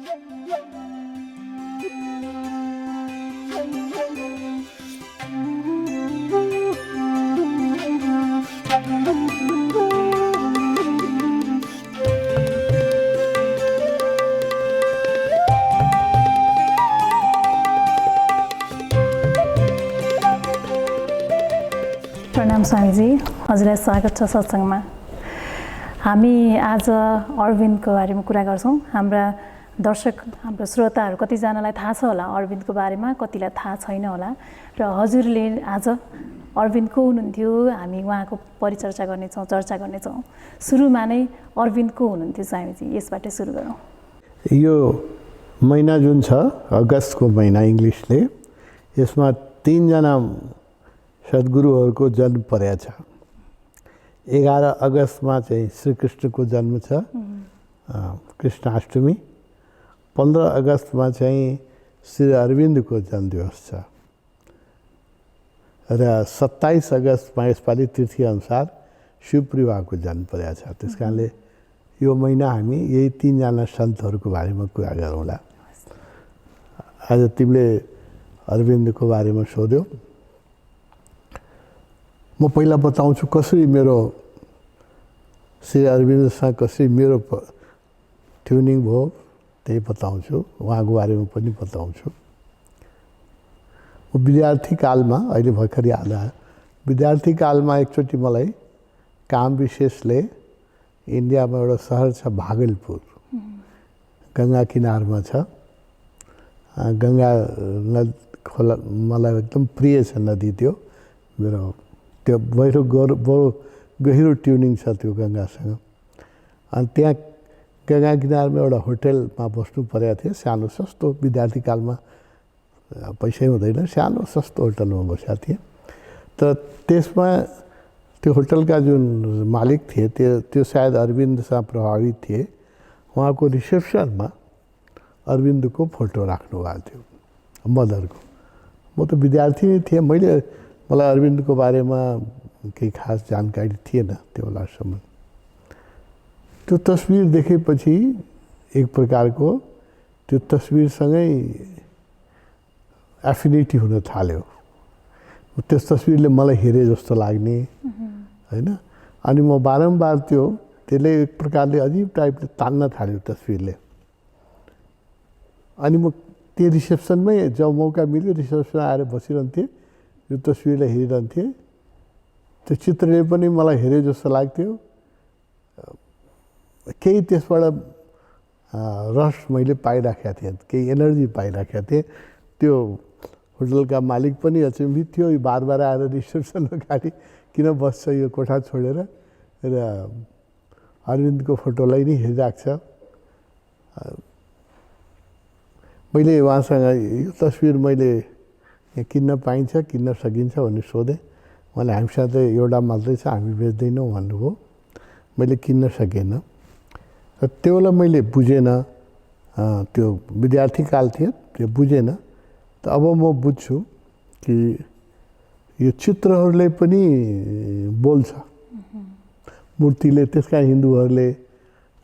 प्रणाम स्वामीजी, हजुरलाई स्वागत छ सत्सङ्गमा। हामी आज अरविन्दको बारेमा कुरा गर्छौँ। हाम्रा दर्शक, हाम्रो श्रोताहरू कतिजनालाई थाहा छ होला अरविन्दको बारेमा, कतिलाई थाहा छैन होला। र हजुरले आज अरविन्द को हुनुहुन्थ्यो, हामी उहाँको परिचर्चा गर्नेछौँ, चर्चा गर्नेछौँ। सुरुमा नै अरविन्द को हुनुहुन्थ्यो स्वामीजी, यसबाट सुरु गरौँ। यो महिना जुन छ अगस्तको महिना इङ्ग्लिसले, यसमा 3 जना सद्गुरुहरूको जन्म परेको छ। 11 अगस्तमा चाहिँ श्रीकृष्णको जन्म छ, कृष्णाष्टमी। 15 अगस्तमा चाहिँ श्री अरविन्दको जन्मदिवस छ र 27 अगस्तमा यसपालि तिथि अनुसार शिवप्रिवाको जन्म परेको छ। त्यस कारणले यो महिना हामी यही 3 जना सन्तहरूको बारेमा कुरा गरौँला। आज तिमीले अरविन्दको बारेमा सोध्यौ। म पहिला बताउँछु कसरी मेरो श्री अरविन्दसँग कसरी मेरो ट्युनिङ भयो, त्यही बताउँछु। उहाँको बारेमा पनि बताउँछु। म विद्यार्थी कालमा, अहिले भर्खर याद आयो, विद्यार्थी कालमा एकचोटि मलाई काम विशेषले इन्डियामा एउटा सहर छ भागलपुर, गङ्गा किनारमा छ। गङ्गा खोला मलाई एकदम प्रिय छ नदी। त्यो मेरो त्यो बडो गहिरो ट्युनिङ छ त्यो गङ्गासँग। अनि त्यहाँ गङ्गा किनारमा एउटा होटलमा बस्नु परेको थियो। सानो सस्तो, विद्यार्थी कालमा पैसै हुँदैन, सानो सस्तो होटलमा बसेको थिएँ। तर त्यसमा त्यो होटलका जुन मालिक थिए त्यो सायद अरविन्दसँग प्रभावित थिए। उहाँको रिसेप्सनमा अरविन्दको फोटो राख्नु भएको थियो, मदरको। म त विद्यार्थी नै थिएँ, मलाई अरविन्दको बारेमा केही खास जानकारी थिएन त्यो बेलासम्म। त्यो तस्बिर देखेपछि एक प्रकारको त्यो तस्बिरसँगै एफिनिटी हुन थाल्यो। त्यस तस्बिरले मलाई हेरे जस्तो लाग्ने, होइन। अनि म बारम्बार त्यसले एक प्रकारले अजीब टाइपले तान्न थाल्यो तस्बिरले। अनि म त्यो रिसेप्सनमै जब मौका मिल्यो रिसेप्सन आएर बसिरहन्थेँ, यो तस्बिरलाई हेरिरहन्थेँ। त्यो चित्रले पनि मलाई हेरे जस्तो लाग्थ्यो। केही त्यसबाट रस मैले पाइराखेका थिएँ, केही एनर्जी पाइराखेका थिएँ। त्यो होटलका मालिक पनि अचम्भित थियो, यो बार आएर रिसेप्सन अगाडि किन बस्छ यो कोठा छोडेर, र अरविन्दको फोटोलाई नै हेरिरहेको छ। मैले उहाँसँग यो तस्बिर मैले किन्न पाइन्छ, किन्न सकिन्छ भन्ने सोधेँ। उहाँले हामीसँग त एउटा मात्रै छ, हामी बेच्दैनौँ भन्नुभयो। मैले किन्न सकेन। र त्यो बेला मैले बुझेन, त्यो विद्यार्थी काल थियो, त्यो बुझेन। त अब म बुझ्छु कि यो चित्रहरूले पनि बोल्छ, मूर्तिले। त्यसका हिन्दूहरूले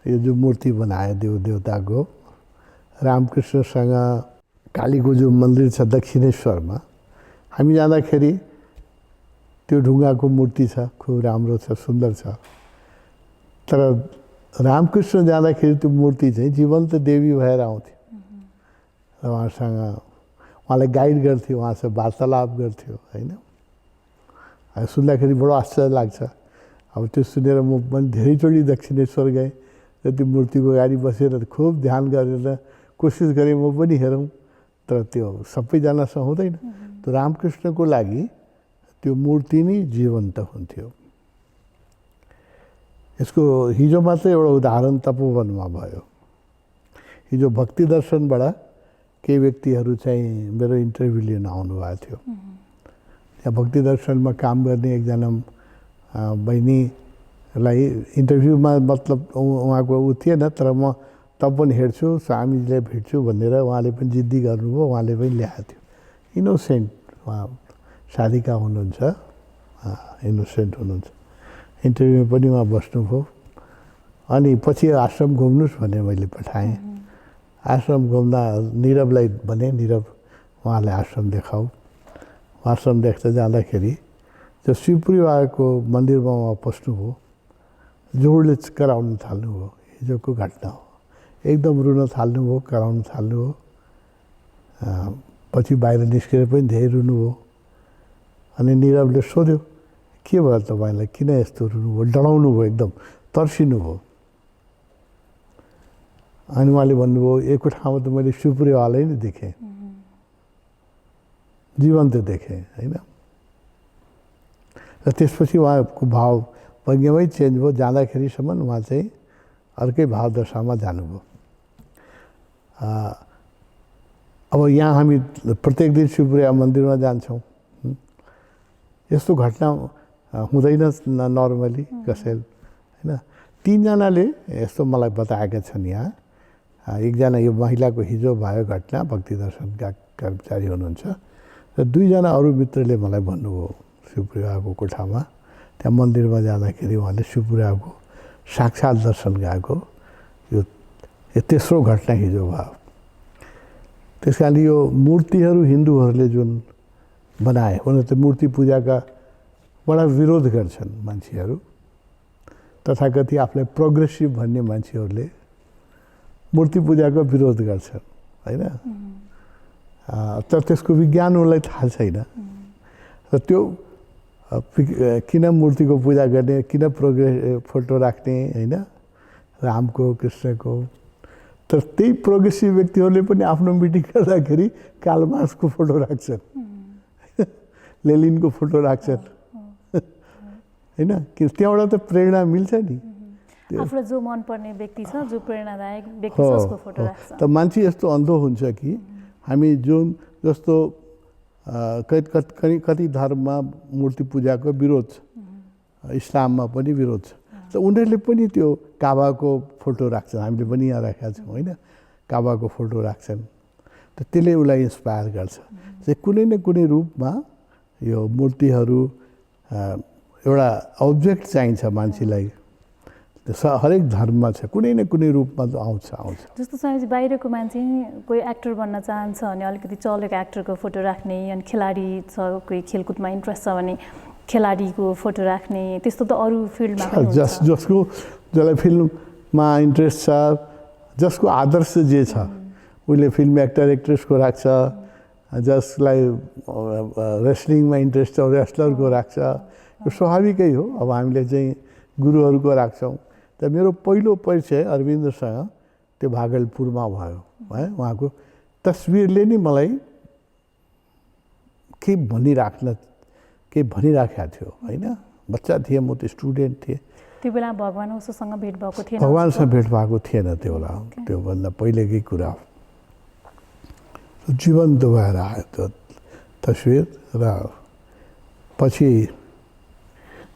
यो जो मूर्ति बनाए देवताको, रामकृष्णसँग कालीको जो मन्दिर छ दक्षिणेश्वरमा, हामी जाँदाखेरि त्यो ढुङ्गाको मूर्ति छ, खुब राम्रो छ, सुन्दर छ। तर रामकृष्ण जाँदाखेरि त्यो मूर्ति चाहिँ जीवन्त देवी भएर आउँथ्यो र उहाँलाई गाइड गर्थ्यो, उहाँसँग वार्तालाप गर्थ्यो, होइन। सुन्दाखेरि बडो आश्चर्य लाग्छ। अब त्यो सुनेर म पनि धेरैचोटि दक्षिणेश्वर गएँ र त्यो मूर्तिको अगाडि बसेर खुब ध्यान गरेर कोसिस गरेँ म पनि हेरौँ। तर त्यो सबैजनासँग हुँदैन। त्यो रामकृष्णको लागि त्यो मूर्ति नै जीवन्त हुन्थ्यो। यसको हिजो मात्रै एउटा उदाहरण तपोवनमा भयो। हिजो भक्ति दर्शनबाट केही व्यक्तिहरू चाहिँ मेरो इन्टरभ्यू लिन आउनुभएको थियो। त्यहाँ भक्ति दर्शनमा काम गर्ने एकजना बहिनीलाई इन्टरभ्यूमा मतलब उहाँको ऊ थिएन, तर म तब पनि हेर्छु, स्वामीजीलाई भेट्छु भनेर उहाँले पनि जिद्दी गर्नुभयो। उहाँले पनि ल्याएको थियो। इनोसेन्ट उहाँ साधिका हुनुहुन्छ, इनोसेन्ट हुनुहुन्छ। इन्टरभ्यूमा पनि उहाँ बस्नुभयो। अनि पछि आश्रम घुम्नुहोस् भने मैले पठाएँ। आश्रम घुम्दा निरवलाई भने निरव उहाँलाई आश्रम देखाऊ। आश्रम देख्दै जाँदाखेरि त्यो शिवपुरी बाबाको मन्दिरमा उहाँ पस्नुभयो, जोडले कराउन थाल्नुभयो। हिजोको घटना हो। एकदम रुन थाल्नुभयो, कराउन थाल्नुभयो। पछि बाहिर निस्केर पनि धेरै रुनुभयो। अनि निरवले सोध्यो, के भयो तपाईँलाई, किन यस्तो रुनुभयो? डराउनु भयो, एकदम तर्सिनु भयो। अनि उहाँले भन्नुभयो, एकको ठाउँमा त मैले शिवपुरी बाबालाई नै देखेँ, जीवन्त देखेँ होइन। र त्यसपछि उहाँको भाव प्रज्ञामै चेन्ज भयो। जाँदाखेरिसम्म उहाँ चाहिँ अर्कै भाव दशामा जानुभयो। अब यहाँ हामी प्रत्येक दिन शिवपुरी मन्दिरमा जान्छौँ। यस्तो घटना हुँदैन नर्मली कसैले होइन। तीनजनाले यस्तो मलाई बताएका छन्। यहाँ एकजना यो महिलाको हिजो भयो घटना, भक्ति दर्शनका कर्मचारी हुनुहुन्छ, र दुईजना अरू मित्रले मलाई भन्नुभयो शिवपुरी बाबाको कोठामा त्यहाँ मन्दिरमा जाँदाखेरि उहाँले शिवपुरी बाबाको साक्षात् दर्शन गएको। यो तेस्रो घटना हिजो भयो। त्यस कारणले यो मूर्तिहरू हिन्दूहरूले जुन बनाए, हुन त मूर्ति पूजाका बडा विरोध गर्छन् मान्छेहरू, तथाकथित आफूलाई प्रोग्रेसिभ भन्ने मान्छेहरूले मूर्ति पूजाको विरोध गर्छन् होइन। तर त्यसको विज्ञान उनलाई थाहा छैन। र त्यो किन मूर्तिको पूजा गर्ने, किन फोटो राख्ने होइन, रामको कृष्णको। तर त्यही प्रोग्रेसिभ व्यक्तिहरूले पनि आफ्नो मिटिङ गर्दाखेरि कार्ल मार्क्सको फोटो राख्छन्, लेनिनको फोटो राख्छन् होइन। कि त्यहाँबाट त प्रेरणा मिल्छ नि। आफूलाई जो मनपर्ने व्यक्ति छ, जो प्रेरणादायक व्यक्ति छ, उसको फोटो राख्छ। त मान्छे यस्तो अन्धो हुन्छ कि हामी जुन जस्तो कति धर्ममा मूर्ति पूजाको विरोध छ, इस्लाममा पनि विरोध छ। त उनीहरूले पनि त्यो काबाको फोटो राख्छन्। हामीले पनि यहाँ राखेका छौँ होइन, काबाको फोटो राख्छन्। त त्यसले उसलाई इन्सपायर गर्छ चाहिँ कुनै न कुनै रूपमा यो मूर्तिहरू एउटा अब्जेक्ट चाहिन्छ मान्छेलाई। हरेक धर्ममा छ, कुनै न कुनै रूपमा आउँछ। जस्तो स्वामीजी बाहिरको मान्छे कोही एक्टर बन्न चाहन्छ भने अलिकति चलेको एक्टरको फोटो राख्ने, अनि खेलाडी छ कोही खेलकुदमा इन्ट्रेस्ट छ भने खेलाडीको फोटो राख्ने, त्यस्तो त अरू फिल्डमा पनि हुन्छ। जसलाई फिल्ममा इन्ट्रेस्ट छ, जसको आदर्श जे छ, उसले फिल्म एक्टर एक्ट्रेसको राख्छ। जसलाई रेस्लिङमा इन्ट्रेस्ट छ रेस्लरको राख्छ। यो स्वाभाविकै हो। अब हामीले चाहिँ गुरुहरूको राख्छौँ। त मेरो पहिलो परिचय अरविन्दसँग त्यो भागलपुरमा भयो है। उहाँको तस्विरले नै मलाई के भनिराखेको थियो होइन। बच्चा थिएँ म, त स्टुडेन्ट थिएँ। त्यो बेला भगवान् उसोसँग भेट भएको थिएन? भगवान्सँग भेट भएको थिएन त्यो बेला। त्योभन्दा पहिलेकै कुरा हो। जीवन्त भएर आयो त्यो तस्विर। र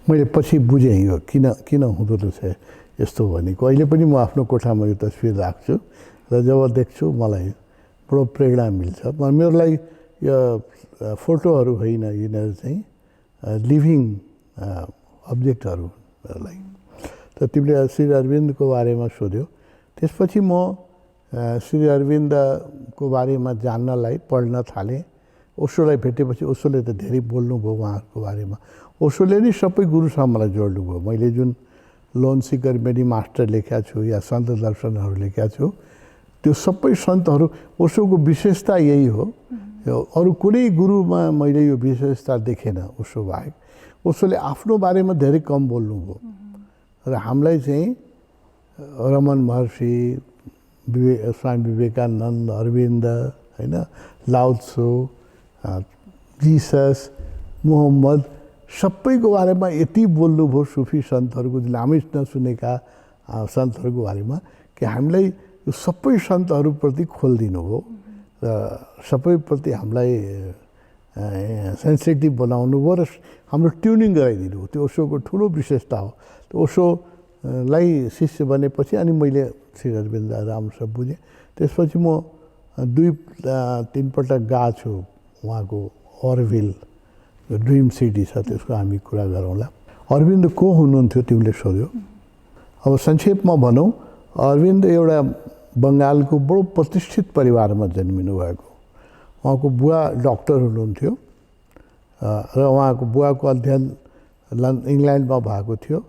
मैले पछि बुझेँ यो किन हुँदो रहेछ यस्तो भनेको। अहिले पनि म आफ्नो कोठामा यो तस्विर राख्छु र जब देख्छु मलाई बडो प्रेरणा मिल्छ। मेरो लागि यो फोटोहरू होइन, यिनीहरू चाहिँ लिभिङ अब्जेक्टहरू मेरो लागि। त तिमीले श्री अरविन्दको बारेमा सोध्यो। त्यसपछि म श्री अरविन्दको बारेमा जान्नलाई पढ्न थालेँ। ओशोलाई भेटेपछि ओशोले त धेरै बोल्नुभयो उहाँहरूको बारेमा। ओशोले नै सबै गुरुसँग मलाई जोड्नुभयो। मैले जुन लोन सिकर मेडी मास्टर लेखेका छु या सन्त दर्शनहरू लेखेका छु, त्यो सबै सन्तहरू ओशोको विशेषता यही हो। अरू कुनै गुरुमा मैले यो विशेषता देखेन ओशो बाहेक। ओशोले आफ्नो बारेमा धेरै कम बोल्नुभयो र हामीलाई चाहिँ रमन महर्षि, स्वामी विवेकानन्द, अरविन्द होइन, लाओ त्सो, जिसस, मोहम्मद सबैको बारेमा यति बोल्नुभयो। सुफी सन्तहरूको जुन हामी नसुनेका सन्तहरूको बारेमा कि हामीलाई यो सबै सन्तहरूप्रति खोलिदिनु भयो र सबैप्रति हामीलाई सेन्सिटिभ बनाउनु भयो र हाम्रो ट्युनिङ गराइदिनु भयो। त्यो ओशोको ठुलो विशेषता हो। त्यो ओशोलाई शिष्य बनेपछि अनि मैले श्री अरविन्द राम्रोसँग बुझेँ। त्यसपछि म 2-3 पटक गएको छु उहाँको अरविल, ड्रिम सिटी छ, त्यसको हामी कुरा गरौँला। अरविन्द को हुनुहुन्थ्यो तिमीले सोध्यो। अब संक्षेपमा भनौँ, अरविन्द एउटा बङ्गालको बडो प्रतिष्ठित परिवारमा जन्मिनु भएको। उहाँको बुवा डक्टर हुनुहुन्थ्यो र उहाँको बुवाको अध्ययन इङ्ल्यान्डमा भएको थियो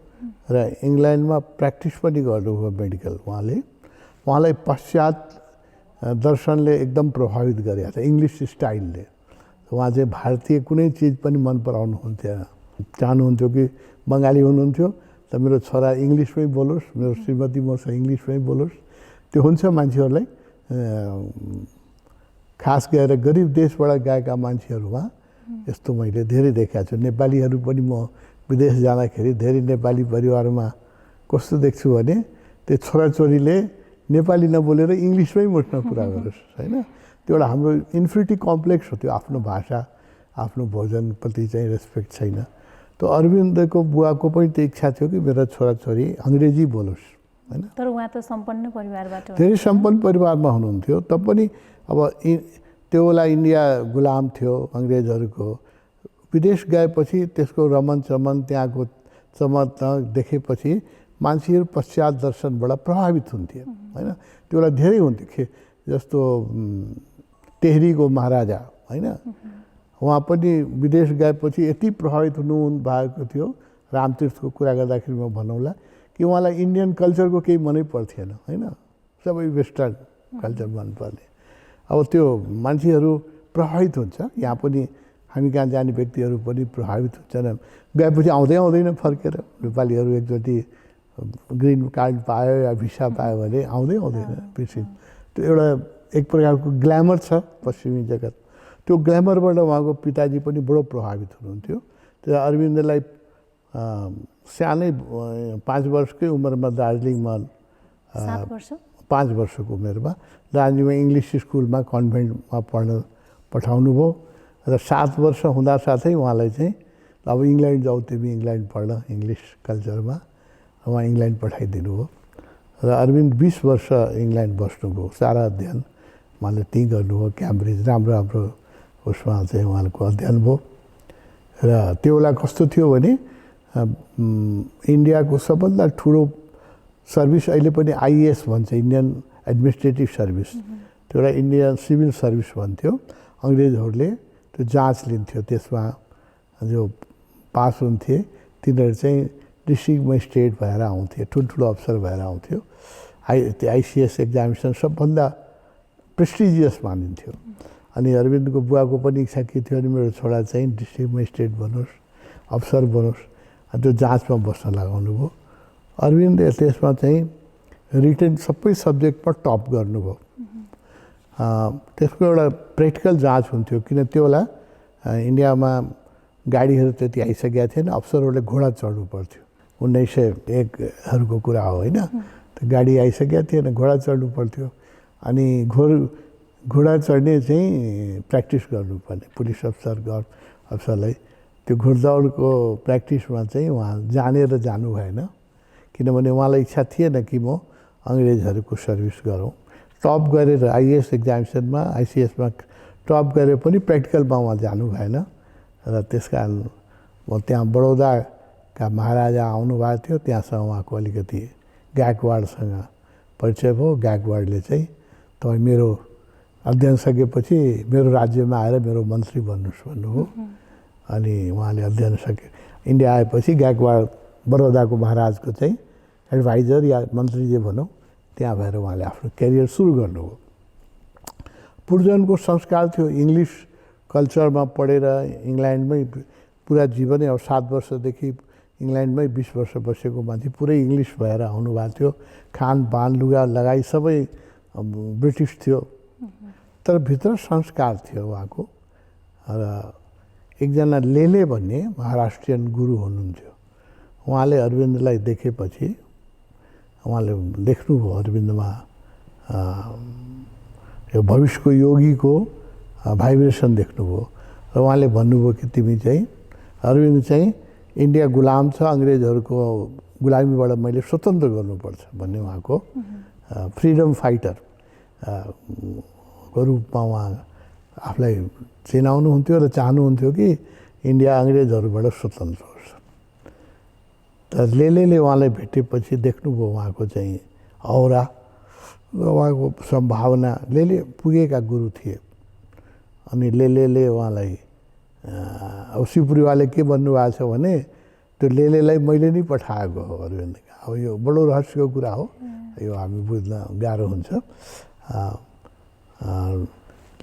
र इङ्ल्यान्डमा प्र्याक्टिस पनि गर्नुभयो मेडिकल। उहाँलाई पाश्चात्य दर्शनले एकदम प्रभावित गरेको थियो, इङ्ग्लिस स्टाइलले। उहाँ चाहिँ भारतीय कुनै चिज पनि मन पराउनुहुन्थेन, चाहनुहुन्थ्यो कि बङ्गाली हुनुहुन्थ्यो त मेरो छोरा इङ्ग्लिसमै बोलोस्, मेरो श्रीमती मसँग इङ्ग्लिसमै बोलोस्। त्यो हुन्छ मान्छेहरूलाई, खास गरेर गरिब देशबाट गएका मान्छेहरूमा यस्तो मैले धेरै देखाएको छु। नेपालीहरू पनि म विदेश जाँदाखेरि धेरै नेपाली परिवारमा कस्तो देख्छु भने त्यो छोराछोरीले नेपाली नबोलेर इङ्ग्लिसमै मुठ्न कुरा गरोस्, होइन? त्यो एउटा हाम्रो इन्फिरिटी कम्प्लेक्स हो, त्यो आफ्नो भाषा आफ्नो भोजनप्रति चाहिँ रेस्पेक्ट छैन। त्यो अरविन्दको बुवाको पनि त्यो इच्छा थियो कि मेरो छोराछोरी अङ्ग्रेजी बोलोस्, होइन? तर उहाँ त सम्पन्न परिवारबाट, धेरै सम्पन्न परिवारमा हुनुहुन्थ्यो। तपनि अब त्यो बेला इन्डिया गुलाम थियो अङ्ग्रेजहरूको। विदेश गएपछि त्यसको रमन चमन त्यहाँको चमत्कार देखेपछि मान्छेहरू पश्चात दर्शनबाट प्रभावित हुन्थे, होइन? त्यो बेला धेरै हुन्थ्यो, जस्तो टेहरीको महाराजा, होइन? उहाँ पनि विदेश गएपछि यति प्रभावित हुनु भएको थियो। रामतीर्थको कुरा गर्दाखेरि म भनौँला कि उहाँलाई इन्डियन कल्चरको केही मनै पर्थेन, होइन? सबै वेस्टर्न कल्चर मनपर्ने। अब त्यो मान्छेहरू प्रभावित हुन्छ। यहाँ पनि हामी कहाँ जाने व्यक्तिहरू पनि प्रभावित हुन्छन्। गएपछि आउँदैन फर्केर। नेपालीहरू एकचोटि ग्रिन कार्ड पायो या भिसा पायो भने आउँदैन बिर्सिन्छ। त्यो एउटा एक प्रकारको ग्ल्यामर छ पश्चिमी जगत। त्यो ग्ल्यामरबाट उहाँको पिताजी पनि बडो प्रभावित हुनुहुन्थ्यो। त्यो अरविन्दलाई सानै 5 वर्षकै उमेरमा दार्जिलिङमा 5 वर्षको उमेरमा दार्जिलिङमा इङ्ग्लिस स्कुलमा कन्भेन्टमा पढ्न पठाउनु भयो र 7 वर्ष हुँदा साथै उहाँलाई चाहिँ अब इङ्ल्यान्ड जाऊ तिमी इङ्ल्यान्ड पढ्न इङ्ग्लिस कल्चरमा, उहाँ इङ्ल्यान्ड पठाइदिनु भयो र अरविन्द 20 वर्ष इङ्ल्यान्ड बस्नुभयो। सारा अध्ययन उहाँले त्यहीँ गर्नुभयो, क्याम्ब्रिज राम्रो उसमा चाहिँ उहाँको अध्ययन भयो। र त्यो बेला कस्तो थियो भने इन्डियाको सबभन्दा ठुलो सर्भिस अहिले पनि आइएएस भन्छ, इन्डियन एडमिनिस्ट्रेटिभ सर्भिस। त्यो एउटा इन्डियन सिभिल सर्भिस भन्थ्यो। अङ्ग्रेजहरूले त्यो जाँच लिन्थ्यो, त्यसमा जो पास हुन्थे तिनीहरू चाहिँ डिस्ट्रिक्ट मेजिस्ट्रेट भएर आउँथे, ठुल्ठुलो अफसर भएर आउँथ्यो। त्यो आइसिएस एक्जामिनेसन सबभन्दा प्रेस्टिजियस मानिन्थ्यो। अनि अरविन्दको बुवाको पनि इच्छा के थियो भने मेरो छोरा चाहिँ डिस्ट्रिक्ट मेजिस्ट्रेट बनोस्, अफसर बनोस्। अनि त्यो जाँचमा बस्न लगाउनु भयो। अरविन्दले त्यसमा चाहिँ रिटन सबै सब्जेक्टमा टप गर्नुभयो। त्यसको एउटा प्र्याक्टिकल जाँच हुन्थ्यो, किन त्यो बेला इन्डियामा गाडीहरू त्यति आइसकेका थिएन। अफसरहरूले घोडा चढ्नु पर्थ्यो। 1901हरूको कुरा हो, होइन? त्यो गाडी आइसकेका थिएन, घोडा चढ्नु पर्थ्यो। अनि घोडा चढ्ने चाहिँ प्र्याक्टिस गर्नुपर्ने पुलिस अफसरलाई। त्यो घोडदौडको प्र्याक्टिसमा चाहिँ उहाँ जानेर जानु भएन, किनभने उहाँलाई इच्छा थिएन कि म अङ्ग्रेजहरूको सर्भिस गरौँ। टप गरेर आइएएस एक्जामिनेसनमा आइसिएसमा टप गरेर पनि प्र्याक्टिकलमा उहाँ जानु भएन र त्यस कारण म त्यहाँ बडौदाका महाराजा आउनुभएको थियो, त्यहाँसँग उहाँको अलिकति गायकवाडसँग परिचय भयो। गायकवाडले चाहिँ तपाईँ मेरो अध्ययन सकेपछि मेरो राज्यमा आएर मेरो मन्त्री बन्नुहोस् भन्नुभयो। अनि उहाँले अध्ययन सके इन्डिया आएपछि गायकवाड बडौदाको महाराजको चाहिँ एडभाइजर या मन्त्री जे भनौँ त्यहाँ भएर उहाँले आफ्नो करियर सुरु गर्नुभयो। पूर्वजनको संस्कार थियो इङ्ग्लिस कल्चरमा पढेर इङ्ल्यान्डमै पुरा जीवनै, अब 7 वर्षदेखि इङ्ल्यान्डमै 20 वर्ष बसेको मान्छे पुरै इङ्ग्लिस भएर आउनुभएको थियो। खानपान लुगा लगाई सबै ब्रिटिस थियो, तर भित्र संस्कार थियो उहाँको। र एकजना लेले भन्ने महाराष्ट्रियन गुरु हुनुहुन्थ्यो। उहाँले अरविन्दलाई देखेपछि उहाँले देख्नुभयो अरविन्दमा यो भविष्यको योगीको भाइब्रेसन देख्नुभयो र उहाँले भन्नुभयो कि तिमी चाहिँ अरविन्द चाहिँ इन्डिया गुलाम छ, अङ्ग्रेजहरूको गुलामीबाट मैले स्वतन्त्र गर्नुपर्छ भन्ने उहाँको फ्रिडम फाइटर को रूपमा उहाँ आफूलाई चिनाउनुहुन्थ्यो र चाहनुहुन्थ्यो कि इन्डिया अङ्ग्रेजहरूबाट स्वतन्त्र होस्। तर लेले उहाँलाई भेटेपछि देख्नुभयो उहाँको चाहिँ औरा उहाँको सम्भावना लेले पुगेका गुरु थिए। अनि लेले उहाँलाई अब शिवपुरीवाले के भन्नुभएको छ भने त्यो लेलेलाई मैले नै पठाएको हो अरविन्द। अब यो बडो रहस्यको कुरा हो, यो हामी बुझ्न गाह्रो हुन्छ।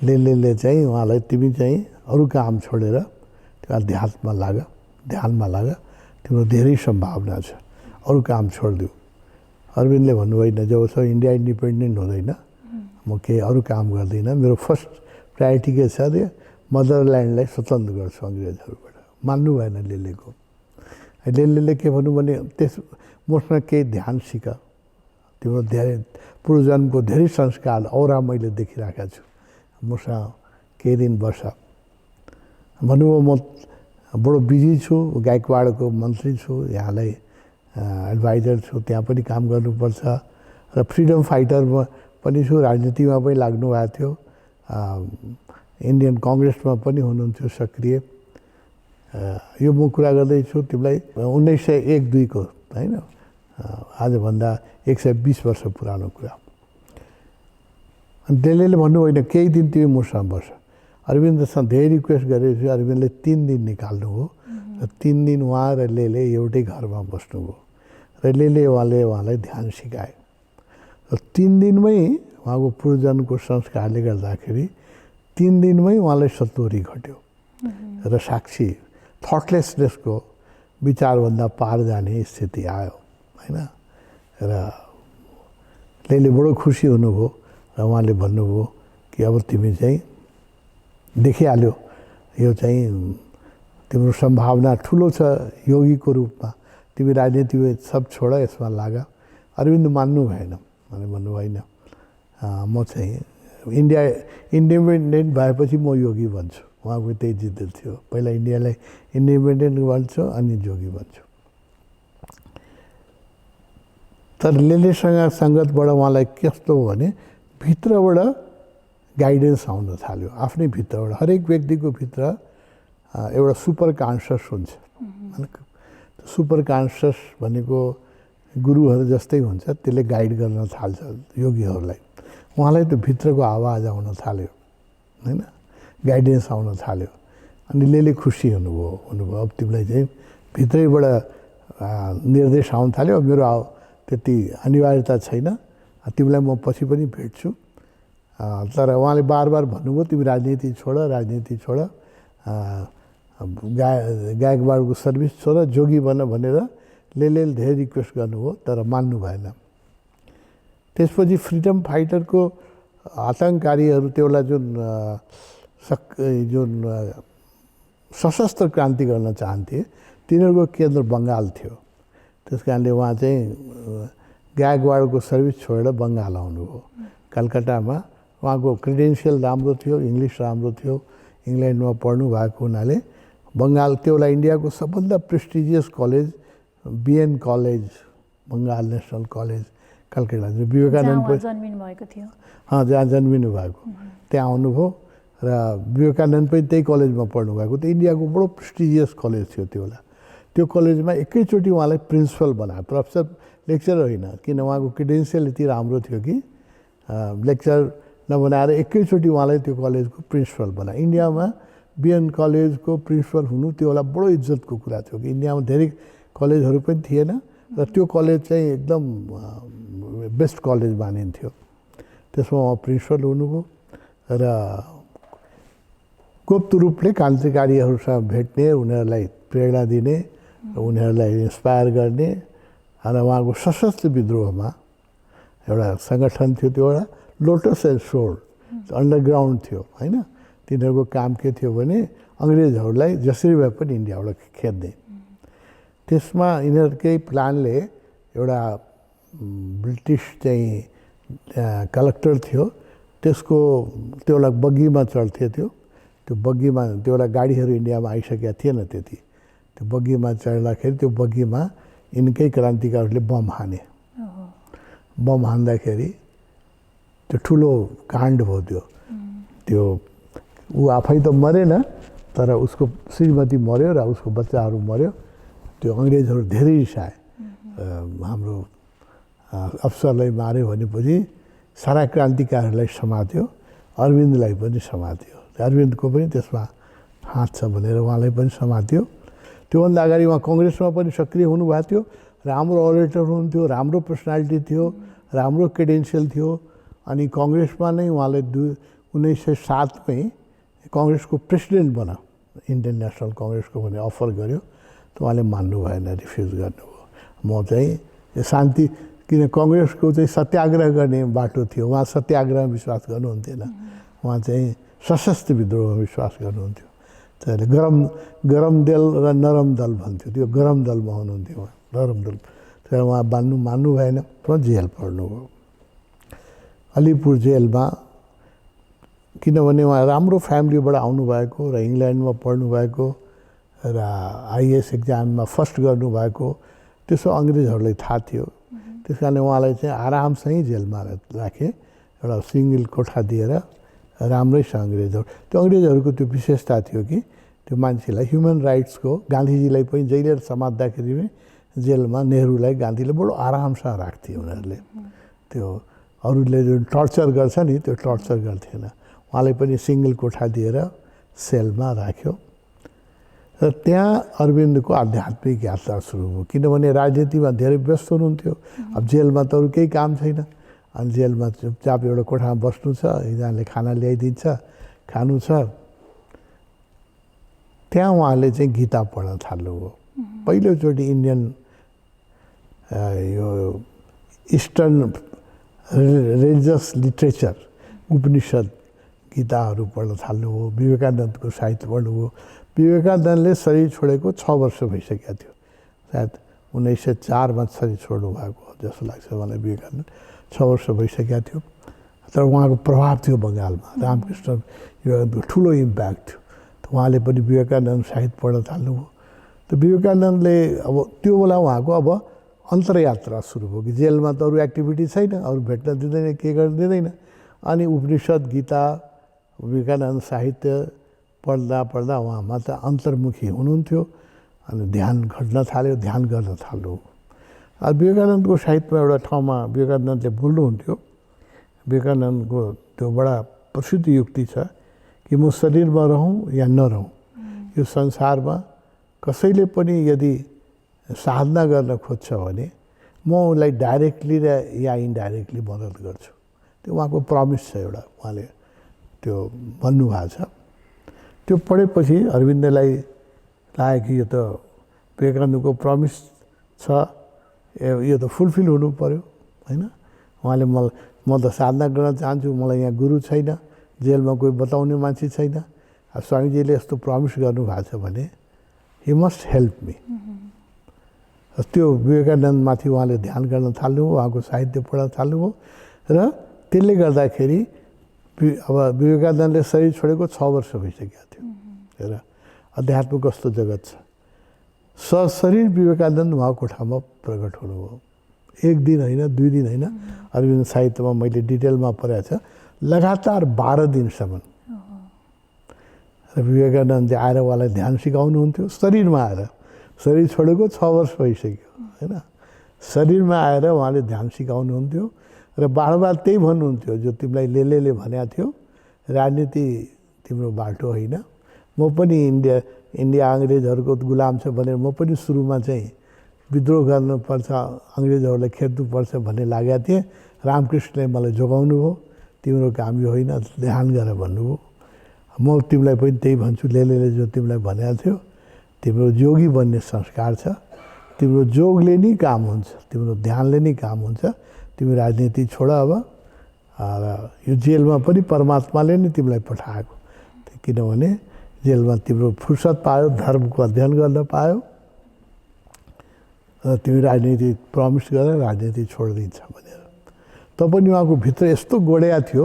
लेले चाहिँ उहाँलाई तिमी चाहिँ अरू काम छोडेर त्यो अध्यात्ममा लाग, ध्यानमा लाग, तिम्रो धेरै सम्भावना छ, अरू काम छोडिदिऊ। अरविन्दले भन्नुभएन जबसम्म इन्डिया इन्डिपेन्डेन्ट हुँदैन म केही अरू काम गर्दिनँ, मेरो फर्स्ट प्रायोरिटी के छ अरे मदरल्यान्डलाई स्वतन्त्र गर्छु अङ्ग्रेजहरूबाट। मान्नु भएन लेलेको। लेले के भन्नु भने त्यस मसँग केही ध्यान सिक, तिम्रो धेरै पूर्वजन्मको धेरै संस्कार औरा मैले देखिरहेको छु, मसँग केही दिन बस भन्नुभयो। म बडो बिजी छु, गायकवाडको मन्त्री छु, यहाँलाई एडभाइजर छु, त्यहाँ पनि काम गर्नुपर्छ र फ्रिडम फाइटरमा पनि छु, राजनीतिमा पनि लाग्नु भएको थियो, इन्डियन कङ्ग्रेसमा पनि हुनुहुन्थ्यो सक्रिय। यो म कुरा गर्दैछु तिमीलाई 1901-02 को होइन, आजभन्दा 120 वर्ष पुरानो कुरा। अनि लेलेले भन्नुभएन केही दिन तिमी मसँग बस। अरविन्दसँग धेरै रिक्वेस्ट गरेपछि अरविन्दले 3 दिन निकाल्नु हो र 3 दिन उहाँ र लेले एउटै घरमा बस्नुभयो र उहाँलाई ध्यान सिकाए। र 3 दिनमै उहाँको पूर्वजनको संस्कारले गर्दाखेरि 3 दिनमै उहाँलाई सत्तरी घट्यो र साक्षी थटलेसनेसको विचारभन्दा पार जाने स्थिति आयो होइन। र लेले बडो खुसी हुनुभयो र उहाँले भन्नुभयो कि अब तिमी चाहिँ देखिहाल्यो यो चाहिँ तिम्रो सम्भावना ठुलो छ योगीको रूपमा, तिमी राजनीतिविद सब छोड, यसमा लाग। अरविन्द मान्नु भएन, उहाँले भन्नु होइन म चाहिँ इन्डिया इन्डिपेन्डेन्ट भएपछि म योगी बन्छु। उहाँको त्यही जिद्द थियो, पहिला इन्डियालाई इन्डिपेन्डेन्ट गर्छु अनि योगी बन्छु। तर लेलेसँग सङ्गतबाट उहाँलाई कस्तो हो भने भित्रबाट गाइडेन्स आउन थाल्यो, आफ्नै भित्रबाट। हरेक व्यक्तिको भित्र एउटा सुपर कन्सियस हुन्छ। सुपर कन्सियस भनेको गुरुहरू जस्तै हुन्छ, त्यसले गाइड गर्न थाल्छ योगीहरूलाई। उहाँलाई त्यो भित्रको आवाज आउन थाल्यो होइन, गाइडेन्स आउन थाल्यो। अनि लेले खुसी हुनुभयो अब तिमीलाई चाहिँ भित्रैबाट निर्देश आउन थाल्यो, मेरो त्यति अनिवार्यता छैन, तिमीलाई म पछि पनि भेट्छु। तर उहाँले बार भन्नुभयो तिमी राजनीति छोड, गायकवाडको सर्भिस छोड, जोगी बन भनेर लेले धेरै रिक्वेस्ट गर्नुभयो तर मान्नु भएन। त्यसपछि फ्रिडम फाइटरको आतङ्ककारीहरू त्यसलाई जुन सशस्त्र क्रान्ति गर्न चाहन्थे तिनीहरूको केन्द्र बङ्गाल थियो। त्यस कारणले उहाँ चाहिँ गायकवाडको सर्भिस छोडेर बङ्गाल आउनुभयो। कलकत्तामा उहाँको क्रेडेन्सियल राम्रो थियो, इङ्ग्लिस राम्रो थियो, इङ्ल्यान्डमा पढ्नु भएको हुनाले बङ्गाल त्यो बेला इन्डियाको सबभन्दा prestigious college B N college, Bengal national college Calcutta, Vivekananda जहाँ जन्मिनु भएको त्यहाँ आउनुभयो र विवेकानन्द पनि त्यही कलेजमा पढ्नु भएको। त्यो इन्डियाको बडो प्रेस्टिजियस कलेज थियो त्यो बेला। त्यो कलेजमा एकैचोटि उहाँलाई प्रिन्सिपल बनायो, प्रोफेसर लेक्चरर होइन, किन उहाँको क्रेडेन्सियल यति राम्रो थियो कि लेक्चर नबनाएर एकैचोटि उहाँलाई त्यो कलेजको प्रिन्सिपल बनायो। इन्डियामा बिएन कलेजको प्रिन्सिपल हुनु त्यो बेला बडो इज्जतको कुरा थियो कि इन्डियामा धेरै कलेजहरू पनि थिएन र त्यो कलेज चाहिँ एकदम बेस्ट कलेज मानिन्थ्यो। त्यसमा उहाँ प्रिन्सिपल हुनुभयो र गुप्त रूपले क्रान्तिकारीहरूसँग भेट्ने, उनीहरूलाई प्रेरणा दिने, उनीहरूलाई इन्सपायर गर्ने। र उहाँको सशस्त्र विद्रोहमा एउटा सङ्गठन थियो, त्यो एउटा लोटस एन्ड सोर्ड अन्डरग्राउन्ड थियो होइन। तिनीहरूको काम के थियो भने अङ्ग्रेजहरूलाई जसरी भए पनि इन्डियाबाट खेद्ने। त्यसमा यिनीहरूकै प्लानले एउटा ब्रिटिस चाहिँ कलेक्टर थियो, त्यसको त्यो बेला बग्गीमा चढ्थे, त्यो बग्गीमा त्यो बेला गाडीहरू इन्डियामा आइसकेका थिएन त्यति। त्यो बग्गीमा चढ्दाखेरि त्यो बग्गीमा यिनकै क्रान्तिकारीहरूले बम हाने। बम हान्दाखेरि त्यो ठुलो काण्ड भयो। त्यो ऊ आफै त मरेन तर उसको श्रीमती मऱ्यो र उसको बच्चाहरू मऱ्यो। त्यो अङ्ग्रेजहरू धेरै रिसाए, हाम्रो अफसरलाई माऱ्यो भनेपछि सारा क्रान्तिकारीलाई समात्यो, अरविन्दलाई पनि समात्यो। अरविन्दको पनि त्यसमा हात छ भनेर उहाँलाई पनि समात्यो। त्योभन्दा अगाडि उहाँ कङ्ग्रेसमा पनि सक्रिय हुनुभएको थियो, राम्रो अरेटर हुनुहुन्थ्यो, राम्रो पर्सनालिटी थियो, राम्रो क्रेडेन्सियल थियो। अनि कङ्ग्रेसमा नै उहाँले 1907मै कङ्ग्रेसको प्रेसिडेन्ट बना, इन्डियन नेसनल कङ्ग्रेसको भने अफर गर्यो, त उहाँले मान्नु भएन, रिफ्युज गर्नुभयो। म चाहिँ शान्ति, किन कङ्ग्रेसको चाहिँ सत्याग्रह गर्ने बाटो थियो, उहाँ सत्याग्रहमा विश्वास गर्नुहुन्थेन, उहाँ चाहिँ सशस्त्र विद्रोहमा विश्वास गर्नुहुन्थ्यो। त्यसले गरम दल र नरम दल भन्थ्यो, त्यो गरम दलमा हुनुहुन्थ्यो उहाँ, नरम दल। त्यसलाई उहाँ मान्नु भएन, जेल पर्नुभयो। अलिपुर जेलमा, किनभने उहाँ राम्रो फ्यामिलीबाट आउनुभएको र इङ्ल्यान्डमा पढ्नुभएको र आइएएस एक्जाममा फर्स्ट गर्नुभएको, त्यसो अङ्ग्रेजहरूलाई थाहा थियो। त्यस कारणले उहाँलाई चाहिँ आरामसँगै जेलमा राखे, एउटा सिङ्गल कोठा दिएर राम्रैसँग अङ्ग्रेजहरू। त्यो अङ्ग्रेजहरूको त्यो विशेषता थियो कि त्यो मान्छेलाई ह्युमन राइट्सको, गान्धीजीलाई पनि जहिले समात्दाखेरि जेलमा नेहरूलाई गान्धीले बडो आरामसँग राख्थे उनीहरूले। त्यो अरूले जुन टर्चर गर्छ नि, त्यो टर्चर गर्थेन। उहाँलाई पनि सिङ्गल कोठा दिएर सेलमा राख्यो। र त्यहाँ अरविन्दको आध्यात्मिक यात्रा सुरु भयो, किनभने राजनीतिमा धेरै व्यस्त हुनुहुन्थ्यो। अब जेलमा त अरू केही काम छैन, अनि जेलमा चुपचाप एउटा कोठामा बस्नु छ, एकजनाले खाना ल्याइदिन्छ, खानु छ। त्यहाँ उहाँले चाहिँ गीता पढ्न थाल्नुभयो। पहिलोचोटि इन्डियन यो इस्टर्न रिलिजियस लिट्रेचर, उपनिषद, गीताहरू पढ्न थाल्नुभयो। विवेकानन्दको साहित्य पढ्नुभयो। विवेकानन्दले शरीर छोडेको 6 वर्ष भइसकेको थियो, सायद 1904मा शरीर छोड्नु भएको जस्तो लाग्छ मलाई। विवेकानन्द 6 वर्ष भइसकेको थियो, तर उहाँको प्रभाव थियो बङ्गालमा। रामकृष्ण विवेकानन्दको ठुलो इम्प्याक्ट थियो। त उहाँले पनि विवेकानन्द साहित्य पढ्न थाल्नुभयो। त विवेकानन्दले अब त्यो बेला उहाँको अब अन्तर्यात्रा सुरु भयो कि जेलमा त अरू एक्टिभिटी छैन, अरू भेट्न दिँदैन, के गर्न दिँदैन। अनि उपनिषद, गीता, विवेकानन्द साहित्य पढ्दा उहाँमा त अन्तर्मुखी हुनुहुन्थ्यो। अनि ध्यान घट्न थाल्यो, ध्यान गर्न थाल्नु। अब विवेकानन्दको साहित्यमा एउटा ठाउँमा विवेकानन्दले बोल्नुहुन्थ्यो, विवेकानन्दको त्यो बडा प्रसिद्ध युक्ति छ कि म शरीरमा रहँ या नरहँ, यो संसारमा कसैले पनि यदि साधना गर्न खोज्छ भने म उसलाई डाइरेक्टली र या इन्डाइरेक्टली मद्दत गर्छु। त्यो उहाँको प्रमिस छ एउटा, उहाँले त्यो भन्नुभएको छ। त्यो पढेपछि अरविन्दलाई लाग्यो कि यो त विवेकानन्दको प्रमिस छ, यो त फुलफिल हुनु पऱ्यो होइन। उहाँले म त साधना गर्न चाहन्छु, मलाई यहाँ गुरु छैन, जेलमा कोही बताउने मान्छे छैन। अब स्वामीजीले यस्तो प्रमिस गर्नुभएको छ भने ही मस्ट हेल्प मी। त्यो विवेकानन्दमाथि उहाँले ध्यान गर्न थाल्नुभयो, उहाँको साहित्य पढ्न थाल्नुभयो। र त्यसले गर्दाखेरि अब विवेकानन्दले शरीर छोडेको 6 वर्ष भइसकेको थियो। हेर अध्यात्म कस्तो जगत छ। सशरीर विवेकानन्द उहाँको कोठामा प्रकट हुनुभयो। 1 दिन होइन, 2 दिन होइन, अरविन्द साहित्यमा मैले डिटेलमा पढाएको छ, लगातार 12 दिनसम्म र विवेकानन्दले आएर उहाँलाई ध्यान सिकाउनुहुन्थ्यो। शरीरमा आएर, शरीर छोडेको 6 वर्ष भइसक्यो होइन, शरीरमा आएर उहाँले ध्यान सिकाउनुहुन्थ्यो। र बारबार त्यही भन्नुहुन्थ्यो जो तिमीलाई लेले भनेको थियो, राजनीति तिम्रो बाटो होइन। म पनि इन्डिया अङ्ग्रेजहरूको गुलाम छ भनेर म पनि सुरुमा चाहिँ विद्रोह गर्नुपर्छ, अङ्ग्रेजहरूलाई खेद्नुपर्छ भन्ने लागेको थिएँ। रामकृष्णले मलाई जोगाउनु भयो, तिम्रो काम यो होइन, ध्यान गर भन्नुभयो। म तिमीलाई पनि त्यही भन्छु, लेले जो तिमीलाई भनेको थियो, तिम्रो जोगी बन्ने संस्कार छ, तिम्रो जोगले नै काम हुन्छ, तिम्रो ध्यानले नै काम हुन्छ। तिमी राजनीति छोड अब। र यो जेलमा पनि परमात्माले नै तिमीलाई पठाएको, किनभने जेलमा तिम्रो फुर्सद पायो, धर्मको अध्ययन गर्न पायो, र तिमी राजनीति प्रमिस गरेर राजनीति छोडिदिन्छ भनेर। तपनि उहाँको भित्र यस्तो गोड्या थियो,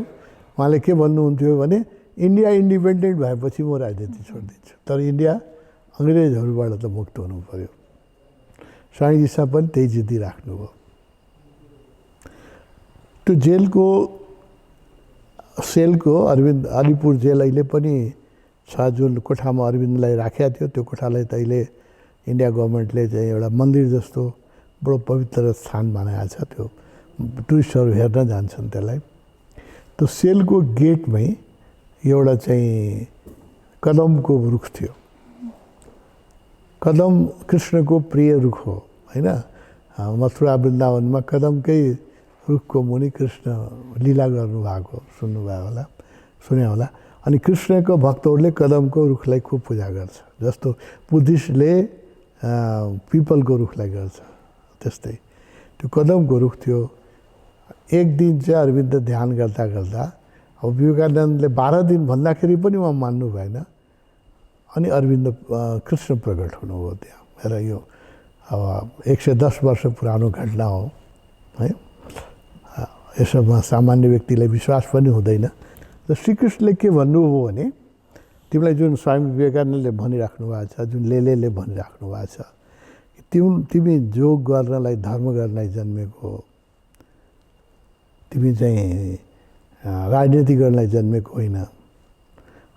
उहाँले के भन्नुहुन्थ्यो भने इन्डिया इन्डिपेन्डेन्ट भएपछि म राजनीति छोडिदिन्छु, तर इन्डिया अङ्ग्रेजहरूबाट त मुक्त हुनु पर्यो। स्वामीजीसँग पनि त्यही जिद्दी राख्नुभयो। त्यो सेलको अलिपुर जेल अहिले पनि छ, जुन कोठामा अरविन्दलाई राखेको थियो, त्यो कोठालाई त अहिले इन्डिया गभर्मेन्टले चाहिँ एउटा मन्दिर जस्तो बडो पवित्र स्थान बनाएको छ। त्यो टुरिस्टहरू हेर्न जान्छन् त्यसलाई। त्यो सेलको गेटमै एउटा चाहिँ कदमको रुख थियो। कदम कृष्णको प्रिय रुख हो होइन। मथुरा वृन्दावनमा कदमकै रुखको मुनि कृष्ण लीला गर्नुभएको सुने होला। अनि कृष्णको भक्तहरूले कदमको रुखलाई खुब पूजा गर्छ, जस्तो बुद्धिस्टले पिपलको रुखलाई गर्छ त्यस्तै त्यो कदमको रुख थियो। एक दिन चाहिँ अरविन्द ध्यान गर्दा गर्दा अब विवेकानन्दले 12 दिन भन्दाखेरि पनि उहाँ मान्नु भएन। अनि अरविन्द कृष्ण प्रकट हुनुभयो त्यहाँ। मेरा यो अब 110 वर्ष पुरानो घटना हो है। यसमा सामान्य व्यक्तिलाई विश्वास पनि हुँदैन। र श्रीकृष्णले के भन्नुभयो भने तिमीलाई जुन स्वामी विवेकानन्दले भनिराख्नु भएको छ, जुन लेलेले भनिराख्नु भएको छ, तिमी जोग गर्नलाई धर्म गर्नलाई जन्मेको हो, तिमी चाहिँ राजनीति गर्नलाई जन्मेको होइन।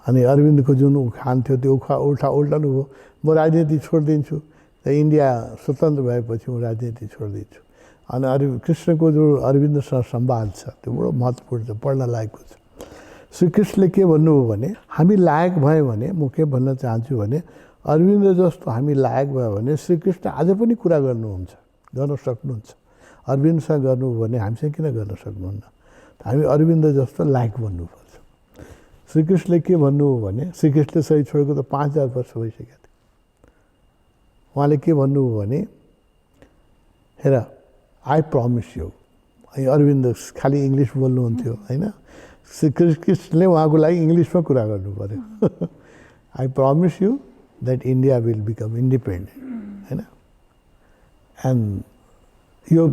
अनि अरविन्दको जुन उखान थियो त्यो उल्टाउनु हो, म राजनीति छोडिदिन्छु, त इन्डिया स्वतन्त्र भएपछि म राजनीति छोडिदिन्छु। अनि कृष्णको जो अरविन्दसँग संवाद छ त्यो बडो महत्त्वपूर्ण छ, पढ्न लायकको छ। श्रीकृष्णले के भन्नुभयो भने हामी लायक भयौँ भने, म के भन्न चाहन्छु भने अरविन्द जस्तो हामी लायक भयो भने श्रीकृष्ण आज पनि कुरा गर्न सक्नुहुन्छ। अरविन्दसँग गर्नुभयो भने हामीसँग किन गर्न सक्नुहुन्न? हामी अरविन्द जस्तो लायक बन्नुपर्छ। श्रीकृष्णले के भन्नुभयो भने श्रीकृष्णले शरीर छोडेको त 5000 वर्ष भइसकेको थियो। उहाँले के भन्नुभयो भने हेर आई प्रमिस यु। अरविन्द खालि इङ्ग्लिस बोल्नुहुन्थ्यो होइन। श्रीकृष्णले उहाँको लागि इङ्ग्लिसमा कुरा गर्नु पर्यो। I promise you that India will become independent होइन। And you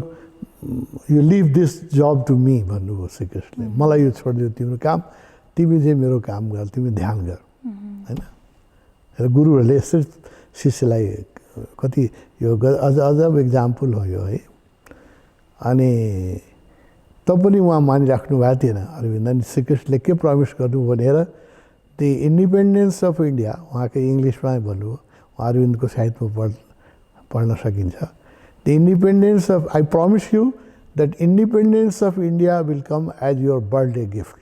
leave this job to me भन्नुभयो श्रीकृष्णले। मलाई यो छोडिदियो तिम्रो काम, तिमी चाहिँ मेरो काम गर, तिमी ध्यान गर होइन। र गुरुहरूले यसरी शिष्यलाई कति यो अजब इक्जाम्पल हो यो है। अनि पनि उहाँ मानिराख्नु भएको थिएन अरविन्द। अनि श्रीकृष्णले के प्रमिस गर्नु भनेर द इन्डिपेन्डेन्स अफ इन्डिया उहाँकै इङ्ग्लिसमा भन्नुभयो, अरविन्दको साहित्यमा पढ्न सकिन्छ। The independence of I promise you that independence of India will come as your birthday gift.